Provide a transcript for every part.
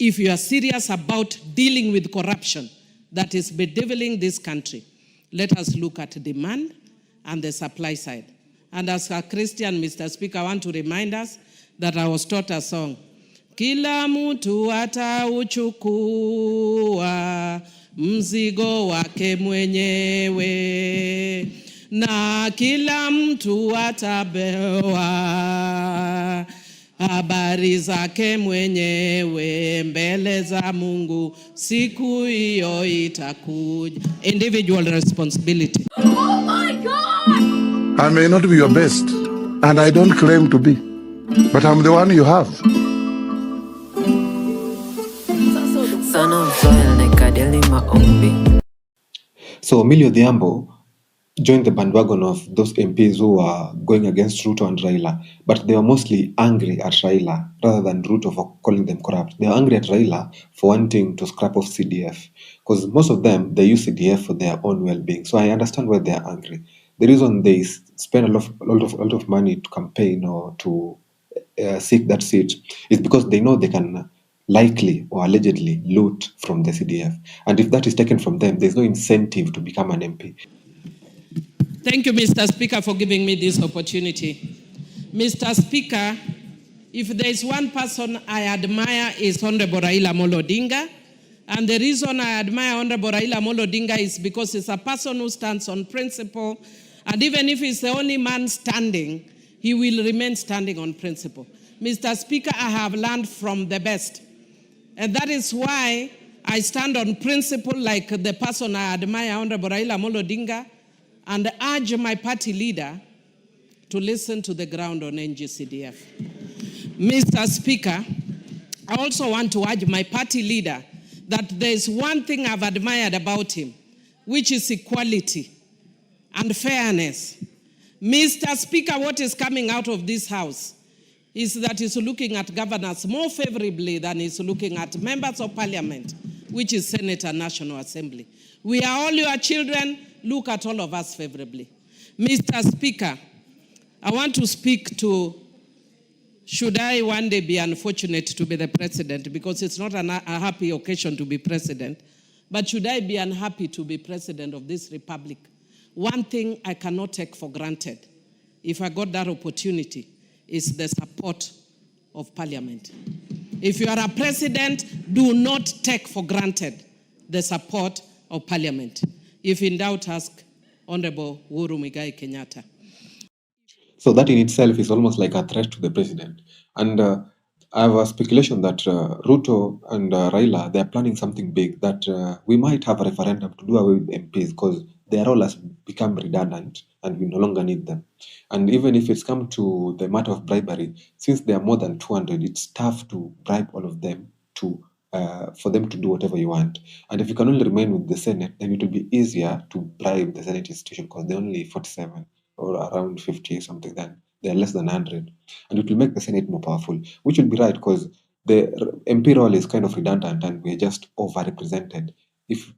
if you are serious about dealing with corruption that is bedeviling this country, let us look at demand and the supply side. And as a Christian, Mr. Speaker, I want to remind us that I was taught a song. Kila mtu atauchukua mzigo wake mwenyewe, na kila mtu atapewa habari zake mwenyewe mbele za Mungu, siku hiyo itakuja. Individual responsibility. Oh my God! I may not be your best, and I don't claim to be, but I'm the one you have. So Millie Odhiambo joined the bandwagon of those MPs who were going against Ruto and Raila, but they were mostly angry at Raila rather than Ruto for calling them corrupt. They were angry at Raila for wanting to scrap off CDF, because most of them, they use CDF for their own well-being. So I understand why they are angry. The reason they spend a lot of money to campaign or to seek that seat is because they know they can likely or allegedly loot from the CDF. And if that is taken from them, there's no incentive to become an MP. Thank you, Mr. Speaker, for giving me this opportunity. Mr. Speaker, if there is one person I admire is Honorable Raila Odinga. And the reason I admire Honorable Raila Odinga is because he's a person who stands on principle. And even if he's the only man standing, he will remain standing on principle. Mr. Speaker, I have learned from the best. And that is why I stand on principle like the person I admire, Honorable Raila Odinga, and urge my party leader to listen to the ground on NGCDF. Mr. Speaker, I also want to urge my party leader that there is one thing I've admired about him, which is equality and fairness. Mr. Speaker, what is coming out of this house is that he's looking at governors more favorably than he's looking at members of parliament, which is Senate and National Assembly. We are all your children. Look at all of us favorably. Mr. Speaker, I want to speak to, should I one day be unfortunate to be the president, because it's not a happy occasion to be president, but should I be unhappy to be president of this republic, one thing I cannot take for granted, if I got that opportunity, is the support of parliament. If you are a president, do not take for granted the support of parliament. If in doubt, ask Honorable Uhuru Muigai Kenyatta. So that in itself is almost like a threat to the president. And I have a speculation that Ruto and Raila, they're planning something big, that we might have a referendum to do away with MPs because their role has become redundant and we no longer need them. And even if it's come to the matter of bribery, since there are more than 200, it's tough to bribe all of them to for them to do whatever you want. And if you can only remain with the Senate, then it will be easier to bribe the Senate institution because they're only 47 or around 50 something, then they're less than 100. And it will make the Senate more powerful, which will be right because the MP role is kind of redundant and we're just overrepresented. If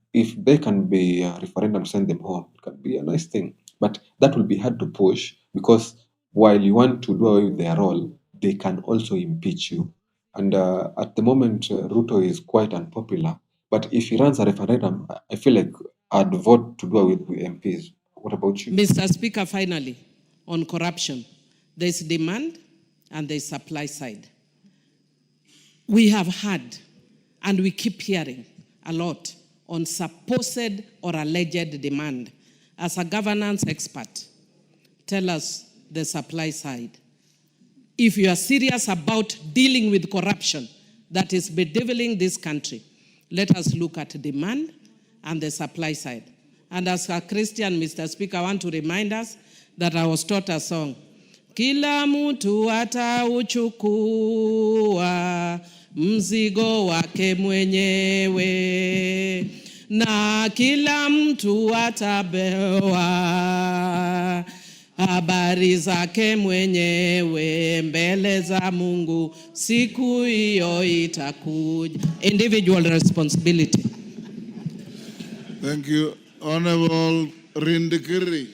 they can be a referendum to send them home, it can be a nice thing. But that will be hard to push because while you want to do away with their role, they can also impeach you. And at the moment, Ruto is quite unpopular. But if he runs a referendum, I feel like I'd vote to do away with MPs. What about you? Mr. Speaker, finally, on corruption, there's demand and there's supply side. We have had, and we keep hearing a lot on supposed or alleged demand. As a governance expert, tell us the supply side. If you are serious about dealing with corruption that is bedeviling this country, let us look at demand and the supply side. And as a Christian, Mr. Speaker, I want to remind us that I was taught a song. Kila mtu atauchukua mzigo wake mwenyewe, na kila mtu atapewa habari zake mwenyewe mbele za Mungu, siku hiyo itakuja. Individual responsibility. Thank you, Honorable Rindikiri.